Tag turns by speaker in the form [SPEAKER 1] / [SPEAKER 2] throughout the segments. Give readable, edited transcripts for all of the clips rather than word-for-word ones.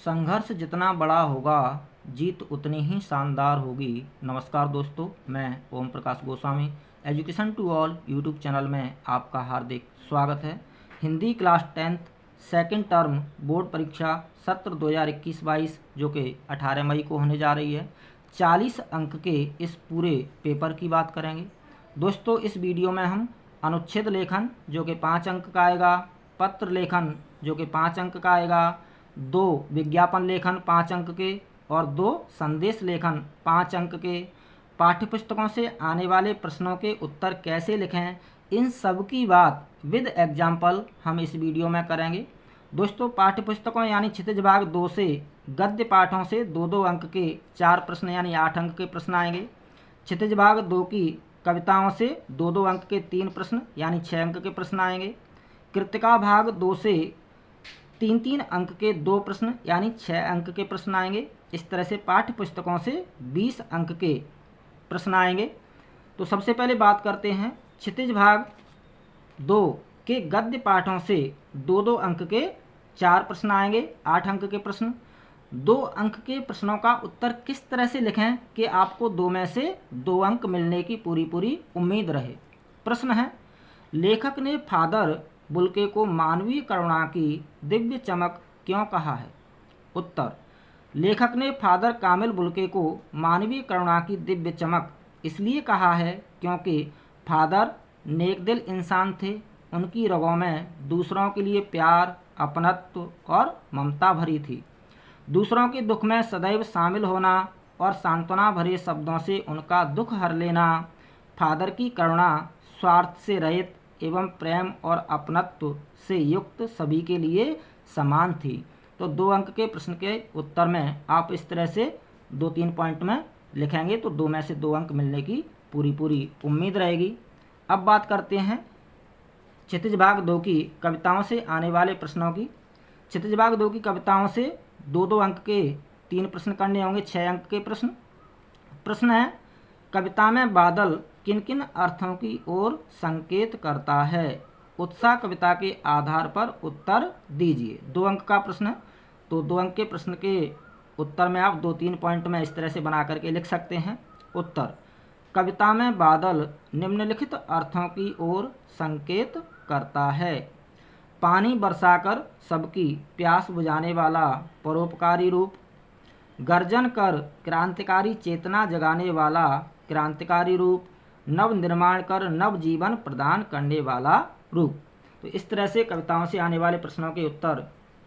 [SPEAKER 1] संघर्ष जितना बड़ा होगा जीत उतनी ही शानदार होगी। नमस्कार दोस्तों, मैं Om Prakash Goswami education to all YouTube channel में आपका हार्दिक स्वागत है। Hindi class 10th second term board परीक्षा सत्र 2021-22 जो कि 18 मई को होने जा रही है, 40 अंक के इस पूरे पेपर की बात करेंगे। दोस्तों, इस वीडियो में हम अनुच्छेद लेखन जो कि 5 अंक का आएगा, पत्र लेखन जो कि 5 अंक का आएगा, 2 विज्ञापन लेखन 5 अंक के और 2 संदेश लेखन 5 अंक के, पाठ्यपुस्तकों से आने वाले प्रश्नों के उत्तर कैसे लिखें, इन सब की बात विद एग्जाम्पल हम इस वीडियो में करेंगे। दोस्तों, पाठ्यपुस्तकों यानी क्षितिज भाग 2 से गद्य पाठों से 2-2 अंक के 4 प्रश्न यानी 8 अंक के प्रश्न आएंगे। क्षितिज भाग 2 की कविताओं से 2-2 अंक के 3 प्रश्न यानी 6 अंक के प्रश्न आएंगे। कृतिका भाग 2 से 3-3 अंक के 2 प्रश्न यानी 6 अंक के प्रश्न आएंगे। इस तरह से पाठ्य पुस्तकों से 20 अंक के प्रश्न आएंगे। तो सबसे पहले बात करते हैं क्षितिज भाग 2 के गद्य पाठों से 2-2 अंक के 4 प्रश्न आएंगे, 8 अंक के प्रश्न। 2 अंक के प्रश्नों का उत्तर किस तरह से लिखें कि आपको 2 में से 2 अंक मिलने की पूरी उम्मीद रहे। प्रश्न है, लेखक ने फादर बुल्के को मानवीय करुणा की दिव्य चमक क्यों कहा है? उत्तर, लेखक ने फादर कामिल बुल्के को मानवीय करुणा की दिव्य चमक इसलिए कहा है क्योंकि फादर नेकदिल इंसान थे। उनकी रगों में दूसरों के लिए प्यार, अपनत्व और ममता भरी थी। दूसरों के दुख में सदैव शामिल होना और सांत्वना भरे शब्दों से उनका दुख हर लेना। फादर की करुणा स्वार्थ से रहित एवं प्रेम और अपनत्व से युक्त सभी के लिए समान थी। तो 2 अंक के प्रश्न के उत्तर में आप इस तरह से 2-3 पॉइंट में लिखेंगे तो 2 में से 2 अंक मिलने की पूरी उम्मीद रहेगी। अब बात करते हैं क्षितिज भाग 2 की कविताओं से आने वाले प्रश्नों की। क्षितिज भाग 2 की कविताओं से 2-2 अंक के 3 प्रश्न करने होंगे, 6 अंक के प्रश्न। प्रश्न है, कविता में बादल किन किन अर्थों की ओर संकेत करता है? उत्साह कविता के आधार पर उत्तर दीजिए। 2 अंक का प्रश्न है, तो 2 अंक के प्रश्न के उत्तर में आप 2-3 पॉइंट में इस तरह से बना करके लिख सकते हैं। उत्तर, कविता में बादल निम्नलिखित अर्थों की ओर संकेत करता है। पानी बरसाकर सबकी प्यास बुझाने वाला परोपकारी रूप, गर्जन कर क्रांतिकारी चेतना जगाने वाला क्रांतिकारी रूप, नव निर्माण कर नव जीवन प्रदान करने वाला रूप। तो इस तरह से कविताओं से आने वाले प्रश्नों के उत्तर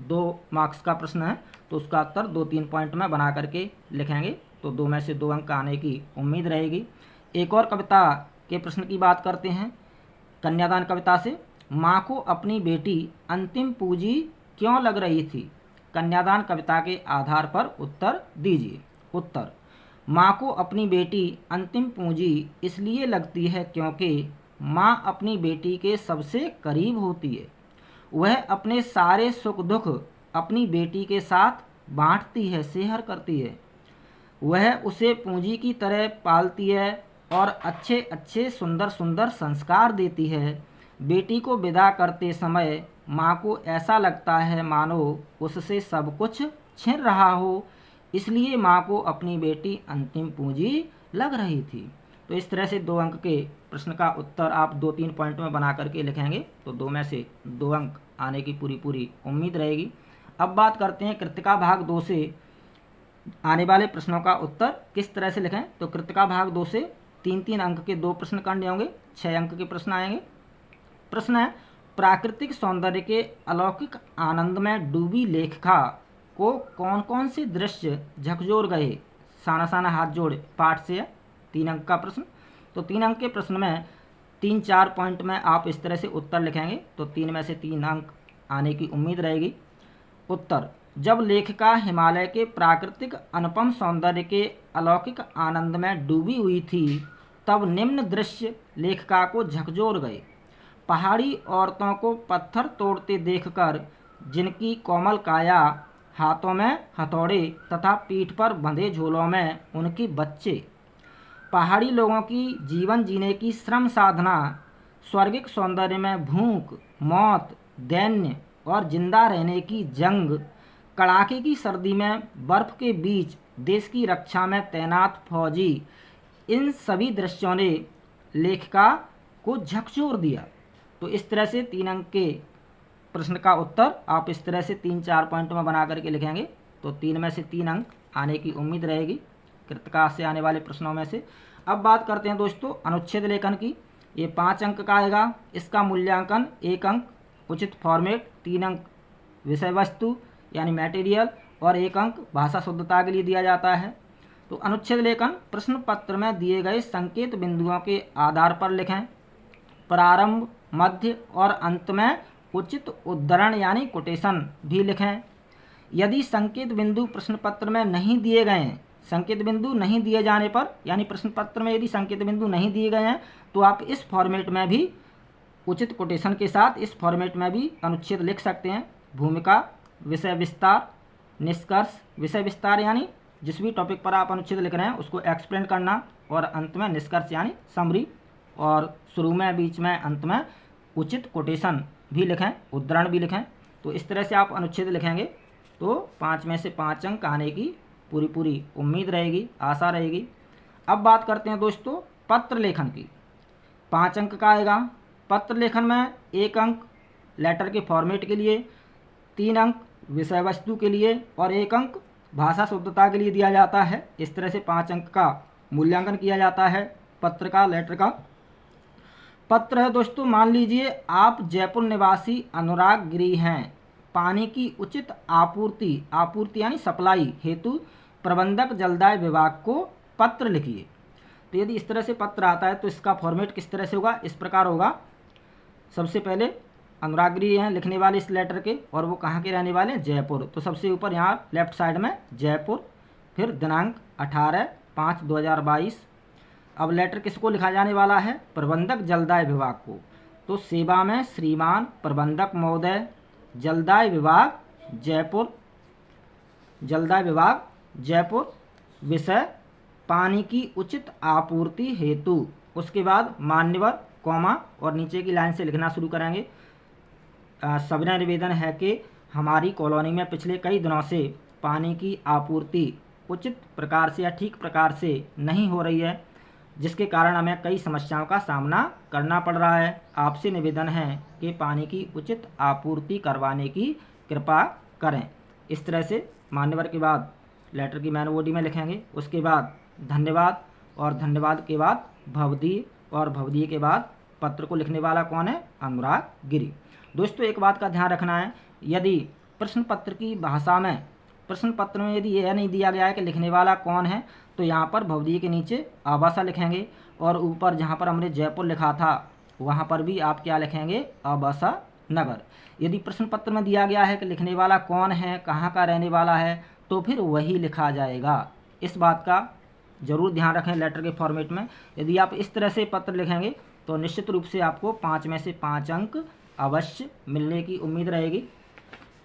[SPEAKER 1] 2 मार्क्स का प्रश्न है तो उसका उत्तर 2-3 पॉइंट में बना करके लिखेंगे तो 2 में से 2 अंक आने की उम्मीद रहेगी। एक और कविता के प्रश्न की बात करते हैं कन्यादान कविता से। माँ को अपनी बेटी अंतिम पूंजी क्यों लग रही थी? कन्यादान कविता के आधार पर उत्तर दीजिए। उत्तर, माँ को अपनी बेटी अंतिम पूंजी इसलिए लगती है क्योंकि माँ अपनी बेटी के सबसे करीब होती है। वह अपने सारे सुख दुख अपनी बेटी के साथ बांटती है, शेयर करती है। वह उसे पूंजी की तरह पालती है और अच्छे सुंदर संस्कार देती है। बेटी को विदा करते समय माँ को ऐसा लगता है मानो उससे सब कुछ छिन रहा हो, इसलिए माँ को अपनी बेटी अंतिम पूंजी लग रही थी। तो इस तरह से 2 अंक के प्रश्न का उत्तर आप 2-3 पॉइंट में बना करके लिखेंगे तो 2 में से 2 अंक आने की पूरी उम्मीद रहेगी। अब बात करते हैं कृतिका भाग 2 से आने वाले प्रश्नों का उत्तर किस तरह से लिखें। तो कृतिका भाग 2 से 3-3 अंक के 2 प्रश्न करने होंगे, 6 अंक के प्रश्न आएंगे। प्रश्न है, प्राकृतिक सौंदर्य के अलौकिक आनंद में डूबी लेखिका को कौन कौन से दृश्य झकझोर गए? साना साना हाथ जोड़े पाठ से है। 3 अंक का प्रश्न। तो 3 अंक के प्रश्न में 3-4 पॉइंट में आप इस तरह से उत्तर लिखेंगे तो 3 में से 3 अंक आने की उम्मीद रहेगी। उत्तर, जब लेखिका हिमालय के प्राकृतिक अनुपम सौंदर्य के अलौकिक आनंद में डूबी हुई थी तब निम्न दृश्य लेखिका को झकझोर गए। पहाड़ी औरतों को पत्थर तोड़ते देखकर जिनकी कोमल काया, हाथों में हथौड़े तथा पीठ पर बंधे झोलों में उनके बच्चे, पहाड़ी लोगों की जीवन जीने की श्रम साधना, स्वर्गिक सौंदर्य में भूख, मौत, दैन्य और जिंदा रहने की जंग, कड़ाके की सर्दी में बर्फ के बीच देश की रक्षा में तैनात फौजी, इन सभी दृश्यों ने लेखिका को झकझोर दिया। तो इस तरह से 3 अंक के प्रश्न का उत्तर आप इस तरह से 3-4 पॉइंट में बना करके लिखेंगे तो 3 में से 3 अंक आने की उम्मीद रहेगी कृतकाश से आने वाले प्रश्नों में से। अब बात करते हैं दोस्तों अनुच्छेद लेखन की। ये 5 अंक का आएगा। इसका मूल्यांकन 1 अंक उचित फॉर्मेट, 3 अंक विषय वस्तु यानी मटेरियल और 1 अंक भाषा शुद्धता के लिए दिया जाता है। तो अनुच्छेद लेखन प्रश्न पत्र में दिए गए संकेत बिंदुओं के आधार पर लिखें। प्रारंभ, मध्य और अंत में उचित उद्धरण यानी कोटेशन भी लिखें। यदि संकेत बिंदु प्रश्न पत्र में नहीं दिए गए हैं, संकेत बिंदु नहीं दिए जाने पर यानी प्रश्न पत्र में यदि संकेत बिंदु नहीं दिए गए हैं तो आप इस फॉर्मेट में भी उचित कोटेशन के साथ इस फॉर्मेट में भी अनुच्छेद लिख सकते हैं। भूमिका, विषय विस्तार, निष्कर्ष। विषय विस्तार यानी जिस भी टॉपिक पर आप अनुच्छेद लिख रहे हैं उसको एक्सप्लेन करना, और अंत में निष्कर्ष यानी समरी, और शुरू में, बीच में, अंत में उचित कोटेशन भी लिखें, उद्धरण भी लिखें। तो इस तरह से आप अनुच्छेद लिखेंगे तो 5 में से 5 अंक आने की पूरी उम्मीद रहेगी, आशा रहेगी। अब बात करते हैं दोस्तों पत्र लेखन की। 5 अंक का आएगा। पत्र लेखन में 1 अंक लेटर के फॉर्मेट के लिए, 3 अंक विषय वस्तु के लिए और 1 अंक भाषा शुद्धता के लिए दिया जाता है। इस तरह से 5 अंक का मूल्यांकन किया जाता है पत्र का, लेटर का। पत्र है दोस्तों, मान लीजिए आप जयपुर निवासी अनुराग गिरी हैं। पानी की उचित आपूर्ति यानी सप्लाई हेतु प्रबंधक जलदाय विभाग को पत्र लिखिए। तो यदि इस तरह से पत्र आता है तो इसका फॉर्मेट किस तरह से होगा? इस प्रकार होगा। सबसे पहले अनुराग गिरी हैं लिखने वाले इस लेटर के, और वो कहाँ के रहने वाले हैं? जयपुर। तो सबसे ऊपर यहाँ लेफ्ट साइड में जयपुर, फिर दिनांक 18/5/2022। अब लेटर किसको लिखा जाने वाला है? प्रबंधक जलदाय विभाग को। तो सेवा में श्रीमान प्रबंधक महोदय, जलदाय विभाग जयपुर, विषय पानी की उचित आपूर्ति हेतु। उसके बाद मान्यवर, कॉमा, और नीचे की लाइन से लिखना शुरू करेंगे। सविनय निवेदन है कि हमारी कॉलोनी में पिछले कई दिनों से पानी की आपूर्ति उचित प्रकार से या ठीक प्रकार से नहीं हो रही है, जिसके कारण हमें कई समस्याओं का सामना करना पड़ रहा है। आपसे निवेदन है कि पानी की उचित आपूर्ति करवाने की कृपा करें। इस तरह से मान्यवर के बाद लेटर की मैन बॉडी में लिखेंगे। उसके बाद धन्यवाद, और धन्यवाद के बाद भवदीय, और भवदीय के बाद पत्र को लिखने वाला कौन है? अनुराग गिरी। दोस्तों एक बात का ध्यान रखना है, यदि प्रश्न पत्र की भाषा में, प्रश्न पत्र में यदि यह नहीं दिया गया है कि लिखने वाला कौन है, तो यहाँ पर भवदीय के नीचे आवासा लिखेंगे, और ऊपर जहाँ पर हमने जयपुर लिखा था वहाँ पर भी आप क्या लिखेंगे? आवासा नगर। यदि प्रश्न पत्र में दिया गया है कि लिखने वाला कौन है, कहाँ का रहने वाला है, तो फिर वही लिखा जाएगा। इस बात का ज़रूर ध्यान रखें लेटर के फॉर्मेट में। यदि आप इस तरह से पत्र लिखेंगे तो निश्चित रूप से आपको 5 में से 5 अंक अवश्य मिलने की उम्मीद रहेगी।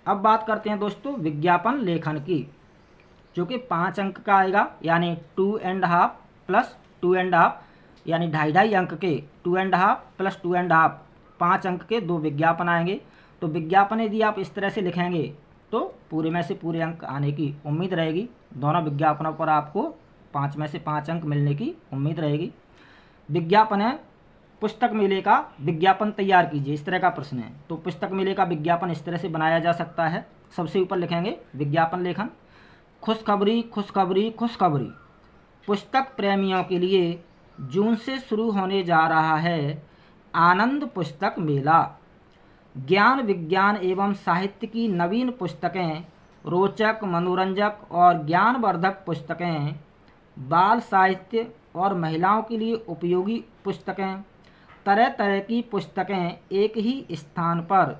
[SPEAKER 1] अब बात करते हैं दोस्तों विज्ञापन लेखन की, जो कि 5 अंक का आएगा, यानी 2.5 प्लस 2.5 यानी 2.5 अंक के 2.5 प्लस 2.5 5 अंक के 2 विज्ञापन आएंगे। तो विज्ञापन यदि आप इस तरह से लिखेंगे तो पूरे में से पूरे अंक आने की उम्मीद रहेगी। दोनों विज्ञापनों पर आपको 5 में से 5 अंक मिलने की उम्मीद रहेगी। विज्ञापन है पुस्तक मेले का विज्ञापन तैयार कीजिए, इस तरह का प्रश्न है। तो पुस्तक मेले का विज्ञापन इस तरह से बनाया जा सकता है। सबसे ऊपर लिखेंगे विज्ञापन लेखन। खुशखबरी खुशखबरी खुशखबरी, पुस्तक प्रेमियों के लिए जून से शुरू होने जा रहा है आनंद पुस्तक मेला। ज्ञान विज्ञान एवं साहित्य की नवीन पुस्तकें, रोचक, मनोरंजक और ज्ञानवर्धक पुस्तकें, बाल साहित्य और महिलाओं के लिए उपयोगी पुस्तकें, तरह तरह की पुस्तकें एक ही स्थान पर,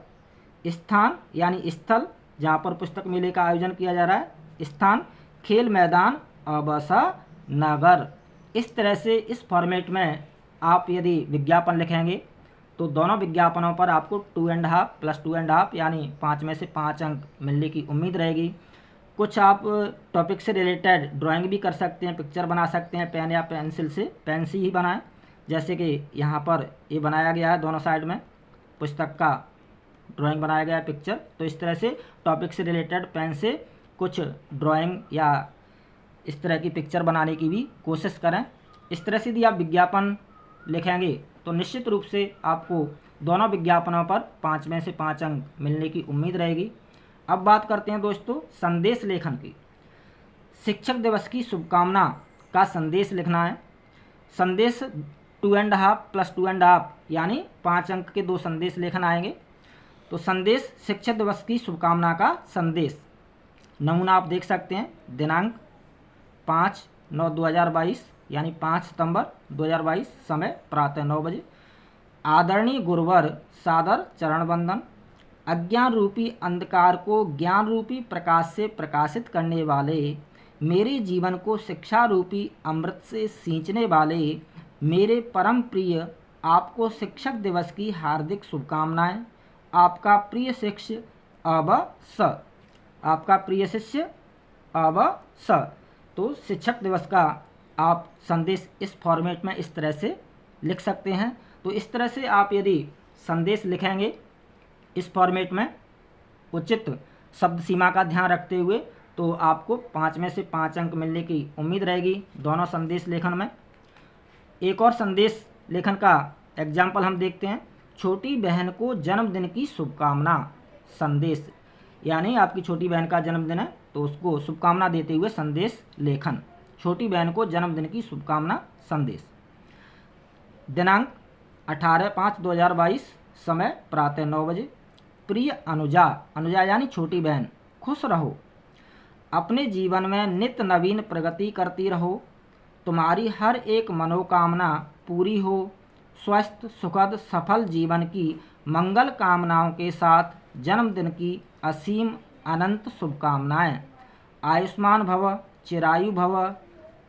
[SPEAKER 1] स्थान यानी स्थल जहाँ पर पुस्तक मेले का आयोजन किया जा रहा है, स्थान खेल मैदान आवासा नगर। इस तरह से इस फॉर्मेट में आप यदि विज्ञापन लिखेंगे तो दोनों विज्ञापनों पर आपको 2.5 प्लस 2.5 यानी 5 में से 5 अंक मिलने की उम्मीद रहेगी। कुछ आप टॉपिक से रिलेटेड ड्राइंग भी कर सकते हैं, पिक्चर बना सकते हैं पेन या पेंसिल से, पेन से ही बनाएं। जैसे कि यहाँ पर ये बनाया गया है दोनों साइड में पुस्तक का ड्राइंग बनाया गया पिक्चर, तो इस तरह से टॉपिक से रिलेटेड पेन से कुछ ड्राइंग या इस तरह की पिक्चर बनाने की भी कोशिश करें। इस तरह से यदि आप विज्ञापन लिखेंगे तो निश्चित रूप से आपको दोनों विज्ञापनों पर 5 में से 5 अंक मिलने की उम्मीद रहेगी। अब बात करते हैं दोस्तों संदेश लेखन की। शिक्षक दिवस की शुभकामना का संदेश लिखना है। संदेश 2.5 + 2.5 यानी 5 अंक के 2 संदेश लेखन आएंगे। तो संदेश शिक्षक दिवस की शुभकामना का संदेश, नमूना आप देख सकते हैं। दिनांक 5/9/2022 यानी 5 सितंबर 2022, समय प्रातः 9 बजे। आदरणीय गुरुवर सादर चरण वंदन। अज्ञान रूपी अंधकार को ज्ञान रूपी प्रकाश से प्रकाशित करने वाले, मेरे जीवन को शिक्षा रूपी अमृत से सींचने वाले मेरे परम प्रिय, आपको शिक्षक दिवस की हार्दिक शुभकामनाएं। आपका प्रिय शिष्य अब स। आपका प्रिय शिष्य अब स। तो शिक्षक दिवस का आप संदेश इस फॉर्मेट में इस तरह से लिख सकते हैं। तो इस तरह से आप यदि संदेश लिखेंगे इस फॉर्मेट में उचित शब्द सीमा का ध्यान रखते हुए, तो आपको 5 में से 5 अंक मिलने की उम्मीद रहेगी दोनों संदेश लेखन में। एक और संदेश लेखन का एग्जाम्पल हम देखते हैं। छोटी बहन को जन्मदिन की शुभकामना संदेश, यानी आपकी छोटी बहन का जन्मदिन है तो उसको शुभकामना देते हुए संदेश लेखन। छोटी बहन को जन्मदिन की शुभकामना संदेश। दिनांक 18/5/2022, समय प्रातः 9 बजे। प्रिय अनुजा, अनुजा यानी छोटी बहन, खुश रहो, अपने जीवन में नित्य नवीन प्रगति करती रहो, तुम्हारी हर एक मनोकामना पूरी हो। स्वस्थ सुखद सफल जीवन की मंगल कामनाओं के साथ जन्मदिन की असीम अनंत शुभकामनाएं। आयुष्मान भव, चिरायु भव,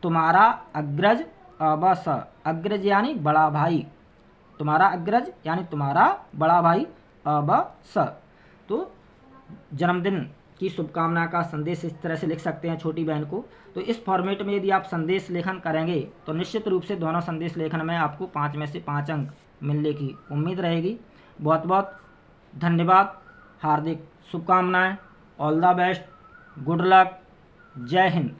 [SPEAKER 1] तुम्हारा अग्रज अब स। अग्रज यानी बड़ा भाई, तुम्हारा अग्रज यानी तुम्हारा बड़ा भाई अब स। तो जन्मदिन की शुभकामना का संदेश इस तरह से लिख सकते हैं छोटी बहन को। तो इस फॉर्मेट में यदि आप संदेश लेखन करेंगे तो निश्चित रूप से दोनों संदेश लेखन में आपको 5 में से 5 अंक मिलने की उम्मीद रहेगी। बहुत बहुत धन्यवाद, हार्दिक शुभकामनाएं, all the best, good luck, जय हिंद।